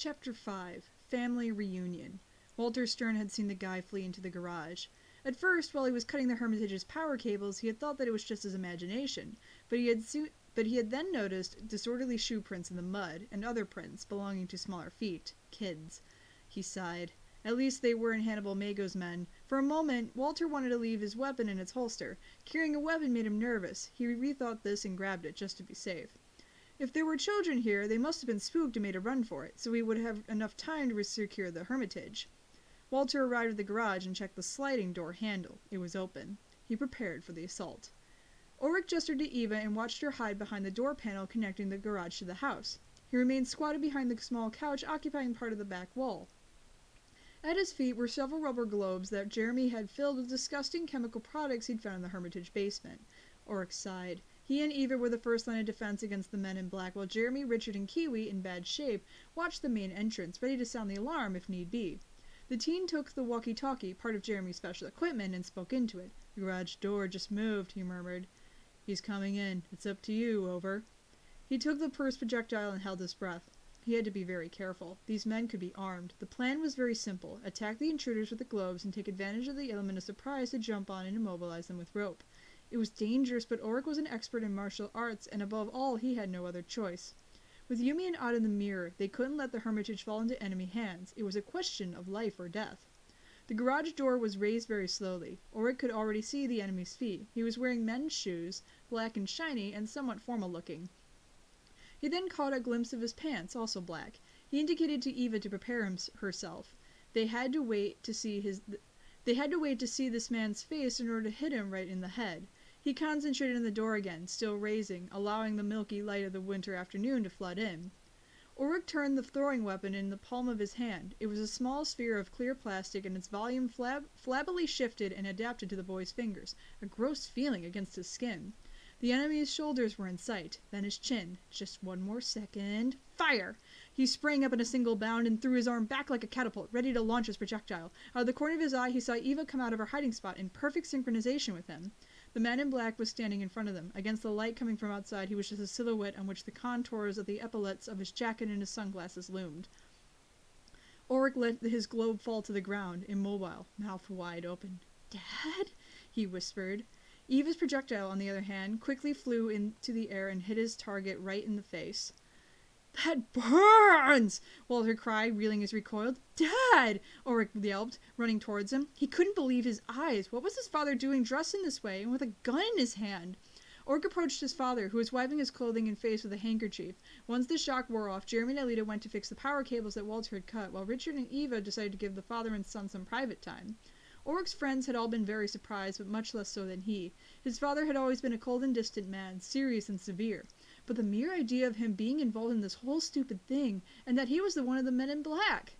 Chapter 5. Family Reunion. Walter Stern had seen the guy flee into the garage. At first, while he was cutting the Hermitage's power cables, he had thought that it was just his imagination, but he had then noticed disorderly shoe prints in the mud, and other prints belonging to smaller feet. Kids. He sighed. At least they weren't Hannibal Mago's men. For a moment, Walter wanted to leave his weapon in its holster. Carrying a weapon made him nervous. He rethought this and grabbed it, just to be safe. If there were children here, they must have been spooked and made a run for it, so he would have enough time to secure the Hermitage. Walter arrived at the garage and checked the sliding door handle. It was open. He prepared for the assault. Ulrich gestured to Eva and watched her hide behind the door panel connecting the garage to the house. He remained squatted behind the small couch occupying part of the back wall. At his feet were several rubber globes that Jeremy had filled with disgusting chemical products he'd found in the Hermitage basement. Ulrich sighed. He and Eva were the first line of defense against the men in black, while Jeremy, Richard, and Kiwi, in bad shape, watched the main entrance, ready to sound the alarm if need be. The teen took the walkie-talkie, part of Jeremy's special equipment, and spoke into it. "The garage door just moved," he murmured. "He's coming in. It's up to you, over." He took the first projectile and held his breath. He had to be very careful. These men could be armed. The plan was very simple. Attack the intruders with the globes and take advantage of the element of surprise to jump on and immobilize them with rope. It was dangerous, but Ulrich was an expert in martial arts, and above all, he had no other choice. With Yumi and Odd in the mirror, they couldn't let the Hermitage fall into enemy hands. It was a question of life or death. The garage door was raised very slowly. Ulrich could already see the enemy's feet. He was wearing men's shoes, black and shiny, and somewhat formal-looking. He then caught a glimpse of his pants, also black. He indicated to Eva to prepare herself. They had to wait to see this man's face in order to hit him right in the head. He concentrated on the door again, still raising, allowing the milky light of the winter afternoon to flood in. Ulrich turned the throwing weapon in the palm of his hand. It was a small sphere of clear plastic, and its volume flabbily shifted and adapted to the boy's fingers, a gross feeling against his skin. The enemy's shoulders were in sight, then his chin. Just one more second. Fire! He sprang up in a single bound and threw his arm back like a catapult, ready to launch his projectile. Out of the corner of his eye, he saw Eva come out of her hiding spot in perfect synchronization with him. The man in black was standing in front of them. Against the light coming from outside, he was just a silhouette on which the contours of the epaulets of his jacket and his sunglasses loomed. Ulrich let his globe fall to the ground, immobile, mouth wide open. "Dad?" he whispered. Eva's projectile, on the other hand, quickly flew into the air and hit his target right in the face. "That burns!" Walter cried, reeling as he recoiled. "Dad!" Ulrich yelped, running towards him. He couldn't believe his eyes. What was his father doing dressed in this way, and with a gun in his hand? Ulrich approached his father, who was wiping his clothing and face with a handkerchief. Once the shock wore off, Jeremy and Alita went to fix the power cables that Walter had cut, while Richard and Eva decided to give the father and son some private time. Ulrich's friends had all been very surprised, but much less so than he. His father had always been a cold and distant man, serious and severe. But the mere idea of him being involved in this whole stupid thing, and that he was the one of the men in black!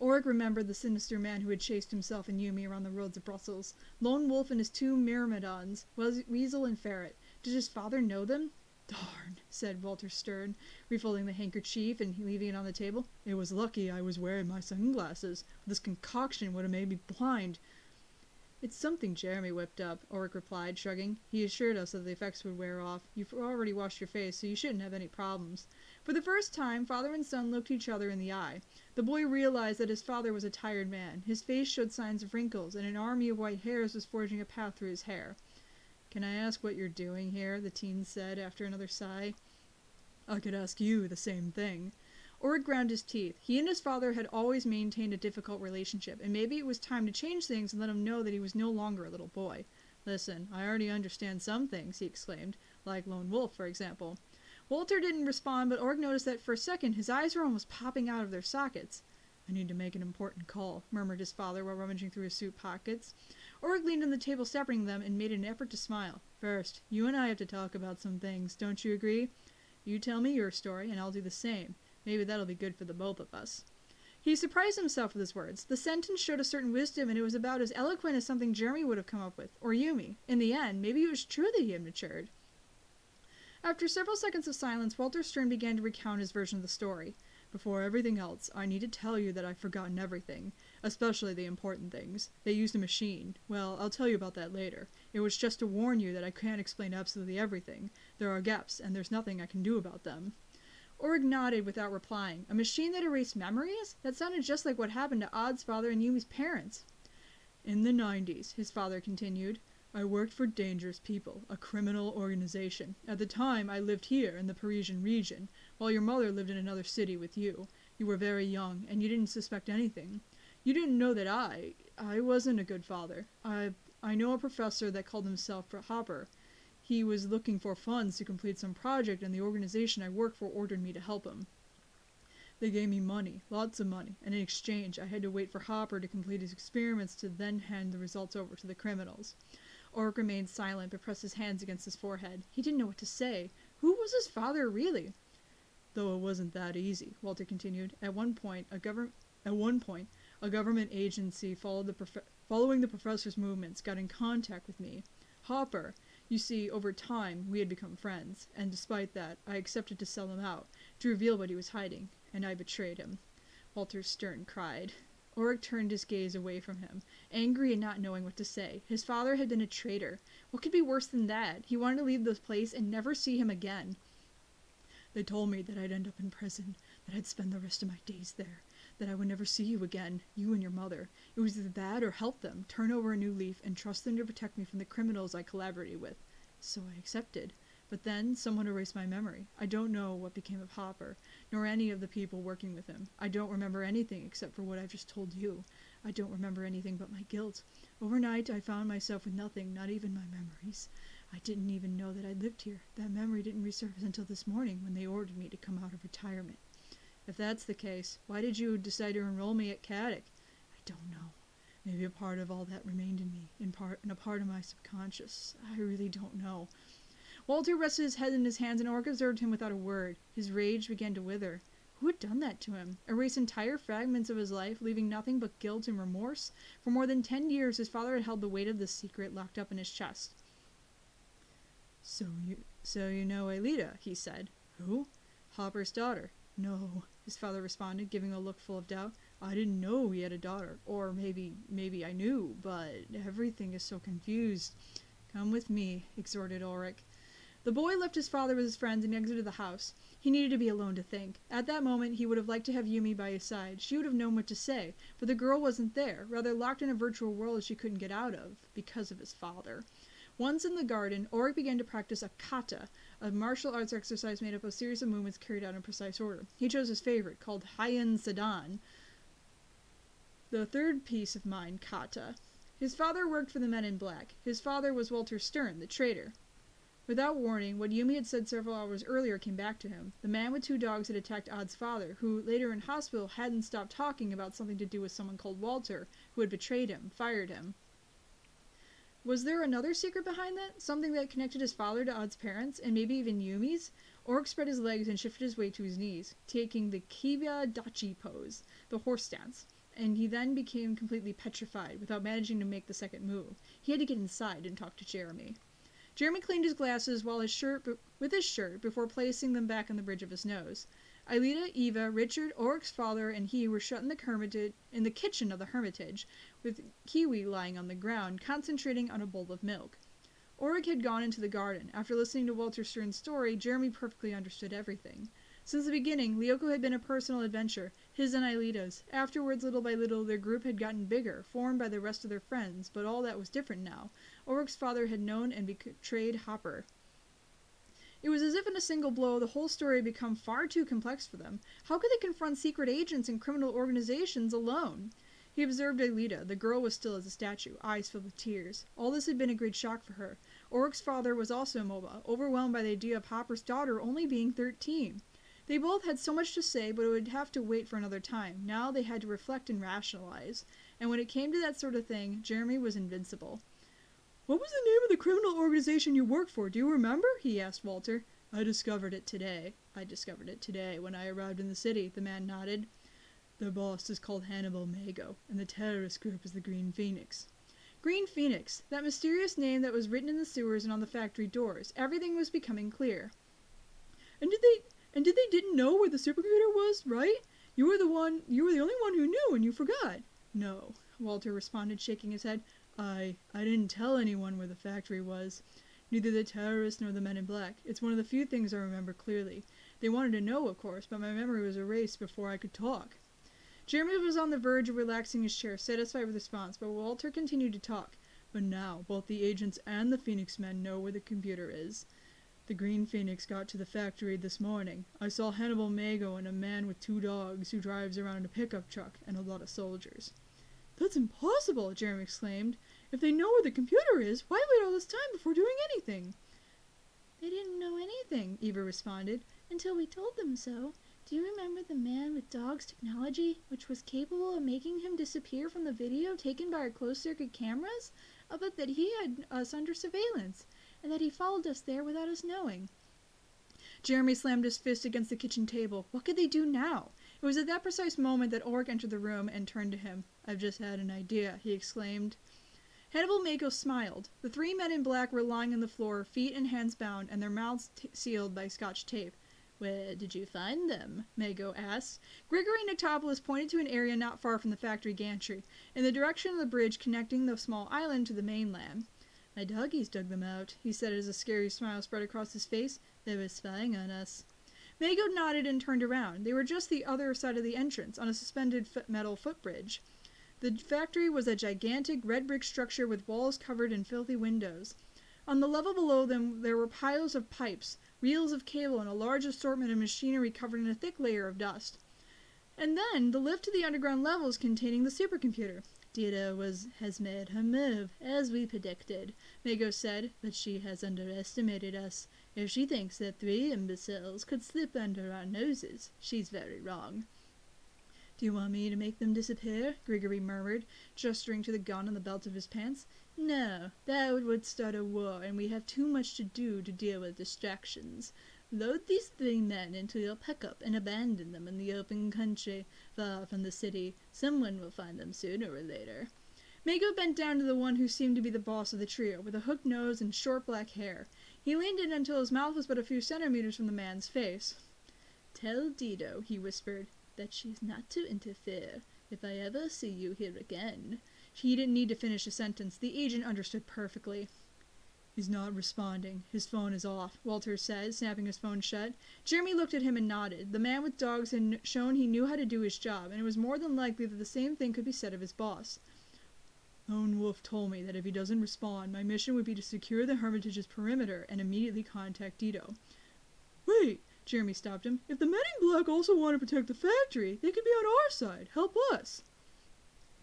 Ulrich remembered the sinister man who had chased himself and Yumi around the roads of Brussels. Lone Wolf and his two myrmidons, Weasel and Ferret. Did his father know them? "Darn," said Walter Stern, refolding the handkerchief and leaving it on the table. "It was lucky I was wearing my sunglasses. This concoction would have made me blind." "It's something Jeremy whipped up," Ulrich replied, shrugging. "He assured us that the effects would wear off. You've already washed your face, so you shouldn't have any problems." For the first time, father and son looked each other in the eye. The boy realized that his father was a tired man. His face showed signs of wrinkles, and an army of white hairs was forging a path through his hair. "Can I ask what you're doing here?" the teen said after another sigh. "I could ask you the same thing." Ulrich ground his teeth. He and his father had always maintained a difficult relationship, and maybe it was time to change things and let him know that he was no longer a little boy. "Listen, I already understand some things," he exclaimed, "like Lone Wolf, for example." Walter didn't respond, but Ulrich noticed that for a second his eyes were almost popping out of their sockets. "I need to make an important call," murmured his father while rummaging through his suit pockets. Ulrich leaned on the table separating them and made an effort to smile. "First, you and I have to talk about some things, don't you agree? You tell me your story, and I'll do the same. Maybe that'll be good for the both of us." He surprised himself with his words. The sentence showed a certain wisdom, and it was about as eloquent as something Jeremy would have come up with, or Yumi. In the end, maybe it was true that he had matured. After several seconds of silence, Walter Stern began to recount his version of the story. "Before everything else, I need to tell you that I've forgotten everything, especially the important things. They used a machine. Well, I'll tell you about that later. It was just to warn you that I can't explain absolutely everything. There are gaps, and there's nothing I can do about them." Ulrich nodded without replying. A machine that erased memories? That sounded just like what happened to Odd's father and Yumi's parents. In the 90s, his father continued, I worked for Dangerous People, a criminal organization. At the time, I lived here in the Parisian region, while your mother lived in another city with you. You were very young, and you didn't suspect anything. You didn't know that I wasn't a good father. I know a professor that called himself Hopper. He was looking for funds to complete some project, and the organization I work for ordered me to help him. They gave me money, lots of money, and in exchange I had to wait for Hopper to complete his experiments to then hand the results over to the criminals. Ulrich remained silent but pressed his hands against his forehead. He didn't know what to say. Who was his father really? Though it wasn't that easy, Walter continued. At one point, a government agency following the professor's movements got in contact with me. Hopper. You see, over time, we had become friends, and despite that, I accepted to sell him out, to reveal what he was hiding, and I betrayed him. Walter Stern cried. Ulrich turned his gaze away from him, angry and not knowing what to say. His father had been a traitor. What could be worse than that? He wanted to leave the place and never see him again. They told me that I'd end up in prison, that I'd spend the rest of my days there, that I would never see you again, you and your mother. It was either that or help them, turn over a new leaf, and trust them to protect me from the criminals I collaborated with. So I accepted. But then someone erased my memory. I don't know what became of Hopper, nor any of the people working with him. I don't remember anything except for what I've just told you. I don't remember anything but my guilt. Overnight, I found myself with nothing, not even my memories. I didn't even know that I'd lived here. That memory didn't resurface until this morning when they ordered me to come out of retirement. If that's the case, why did you decide to enroll me at Caddick? I don't know. Maybe a part of all that remained in me, in a part of my subconscious. I really don't know. Walter rested his head in his hands and Ulrich observed him without a word. His rage began to wither. Who had done that to him? Erased entire fragments of his life, leaving nothing but guilt and remorse? For more than 10 years, his father had held the weight of this secret locked up in his chest. So you know Aelita, he said. Who? Hopper's daughter. No, his father responded, giving a look full of doubt. I didn't know he had a daughter. Or maybe I knew, but everything is so confused. Come with me, exhorted Ulrich. The boy left his father with his friends and exited the house. He needed to be alone to think. At that moment, he would have liked to have Yumi by his side. She would have known what to say, but the girl wasn't there, rather locked in a virtual world she couldn't get out of, because of his father. Once in the garden, Ulrich began to practice a kata, a martial arts exercise made up of a series of movements carried out in precise order. He chose his favorite, called Hayan Sadan, the third piece of mind, kata. His father worked for the Men in Black. His father was Walter Stern, the traitor. Without warning, what Yumi had said several hours earlier came back to him. The man with 2 dogs had attacked Odd's father, who, later in hospital, hadn't stopped talking about something to do with someone called Walter, who had betrayed him, fired him. Was there another secret behind that? Something that connected his father to Odd's parents, and maybe even Yumi's? Ulrich spread his legs and shifted his weight to his knees, taking the Kiba Dachi pose, the horse stance, and he then became completely petrified, without managing to make the second move. He had to get inside and talk to Jeremy. Jeremy cleaned his glasses with his shirt before placing them back on the bridge of his nose. Aelita, Eva, Richard, Ulrich's father, and he were shut in the kitchen of the Hermitage, with Kiwi lying on the ground, concentrating on a bowl of milk. Ulrich had gone into the garden. After listening to Walter Stern's story, Jeremy perfectly understood everything. Since the beginning, Lyoko had been a personal adventure, his and Aelita's. Afterwards, little by little, their group had gotten bigger, formed by the rest of their friends, but all that was different now. Ulrich's father had known and betrayed Hopper. It was as if in a single blow the whole story had become far too complex for them. How could they confront secret agents and criminal organizations alone? He observed Aelita. The girl was still as a statue, eyes filled with tears. All this had been a great shock for her. Ulrich's father was also immobile, overwhelmed by the idea of Hopper's daughter only being 13. They both had so much to say, but it would have to wait for another time. Now they had to reflect and rationalize. And when it came to that sort of thing, Jeremy was invincible. What was the name of the criminal organization you worked for? Do you remember? He asked Walter. I discovered it today when I arrived in the city, the man nodded. Their boss is called Hannibal Mago, and the terrorist group is the Green Phoenix. Green Phoenix, that mysterious name that was written in the sewers and on the factory doors. Everything was becoming clear. And did they didn't know where the supercomputer was, right? You were the only one who knew and you forgot. No, Walter responded, shaking his head. I didn't tell anyone where the factory was. Neither the terrorists nor the Men in Black. It's one of the few things I remember clearly. They wanted to know, of course, but my memory was erased before I could talk." Jeremy was on the verge of relaxing his chair, satisfied with the response, but Walter continued to talk. "But now, both the agents and the Phoenix men know where the computer is. The Green Phoenix got to the factory this morning. I saw Hannibal Mago and a man with 2 dogs who drives around in a pickup truck, and a lot of soldiers." "That's impossible!" Jeremy exclaimed. "If they know where the computer is, why wait all this time before doing anything?" "They didn't know anything," Eva responded, "until we told them so. Do you remember the man with dogs technology, which was capable of making him disappear from the video taken by our closed-circuit cameras? I'll bet that he had us under surveillance, and that he followed us there without us knowing." Jeremy slammed his fist against the kitchen table. What could they do now? It was at that precise moment that Ulrich entered the room and turned to him. "I've just had an idea," he exclaimed. Hannibal Mago smiled. The 3 men in black were lying on the floor, feet and hands bound, and their mouths sealed by Scotch tape. "Where did you find them?" Mago asked. Grigory Noctopoulos pointed to an area not far from the factory gantry, in the direction of the bridge connecting the small island to the mainland. "My doggies dug them out," he said as a scary smile spread across his face. "They were spying on us." Mago nodded and turned around. They were just the other side of the entrance, on a suspended metal footbridge. The factory was a gigantic red brick structure with walls covered in filthy windows. On the level below them there were piles of pipes, reels of cable, and a large assortment of machinery covered in a thick layer of dust. And then the lift to the underground levels containing the supercomputer. "Dido has made her move, as we predicted," Mago said, "but she has underestimated us. If she thinks that 3 imbeciles could slip under our noses, she's very wrong." "Do you want me to make them disappear?" Grigory murmured, gesturing to the gun on the belt of his pants. "No, that would start a war, and we have too much to do to deal with distractions. Load these 3 men into your pickup and abandon them in the open country, far from the city. Someone will find them sooner or later." Mago bent down to the one who seemed to be the boss of the trio, with a hooked nose and short black hair. He leaned in until his mouth was but a few centimeters from the man's face. "Tell Dido," he whispered, "that she's not to interfere. If I ever see you here again—" He didn't need to finish a sentence. The agent understood perfectly. "He's not responding. His phone is off," Walter said, snapping his phone shut. Jeremy looked at him and nodded. The man with dogs had shown he knew how to do his job, and it was more than likely that the same thing could be said of his boss. "Lone Wolf told me that if he doesn't respond, my mission would be to secure the Hermitage's perimeter and immediately contact Dido." "Wait!" Jeremy stopped him. "If the men in black also want to protect the factory, they could be on our side. Help us."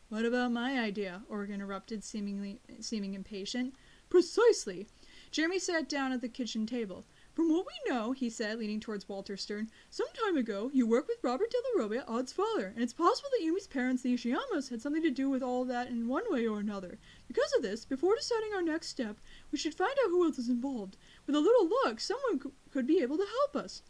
"What about my idea?" Ulrich interrupted, seeming impatient. "Precisely." Jeremy sat down at the kitchen table. "From what we know," he said, leaning towards Walter Stern, "some time ago you worked with Robert de la Robe, Odd's father, and it's possible that Yumi's parents, the Ishiyamas, had something to do with all that in one way or another. Because of this, before deciding our next step, we should find out who else is involved. With a little luck, someone could be able to help us."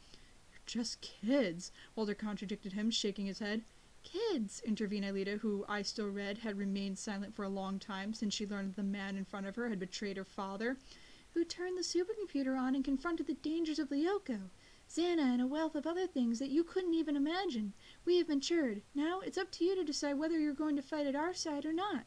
"You're just kids," Walter contradicted him, shaking his head. "Kids," intervened Aelita, who, I still read, had remained silent for a long time since she learned that the man in front of her had betrayed her father. "Who turned the supercomputer on and confronted the dangers of Lyoko, Xana, and a wealth of other things that you couldn't even imagine. We have matured. Now it's up to you to decide whether you're going to fight at our side or not."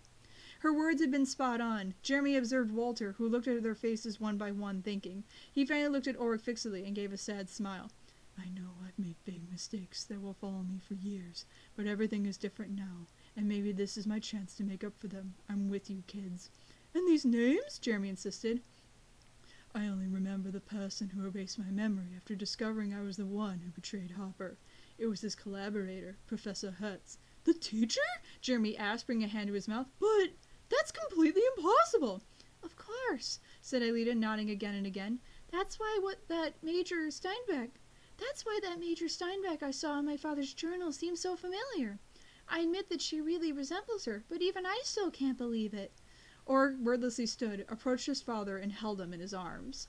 Her words had been spot on. Jeremy observed Walter, who looked at their faces one by one, thinking. He finally looked at Ulrich fixedly and gave a sad smile. "I know I've made big mistakes that will follow me for years, but everything is different now, and maybe this is my chance to make up for them. I'm with you, kids." "And these names?" Jeremy insisted. "I only remember the person who erased my memory after discovering I was the one who betrayed Hopper. It was his collaborator, Professor Hertz." "The teacher?" Jeremy asked, bringing a hand to his mouth. "But that's completely impossible." "Of course," said Aelita, nodding again and again. That's why that Major Steinbeck I saw in my father's journal seems so familiar. I admit that she really resembles her, but even I still can't believe it." Ulrich wordlessly stood, approached his father, and held him in his arms.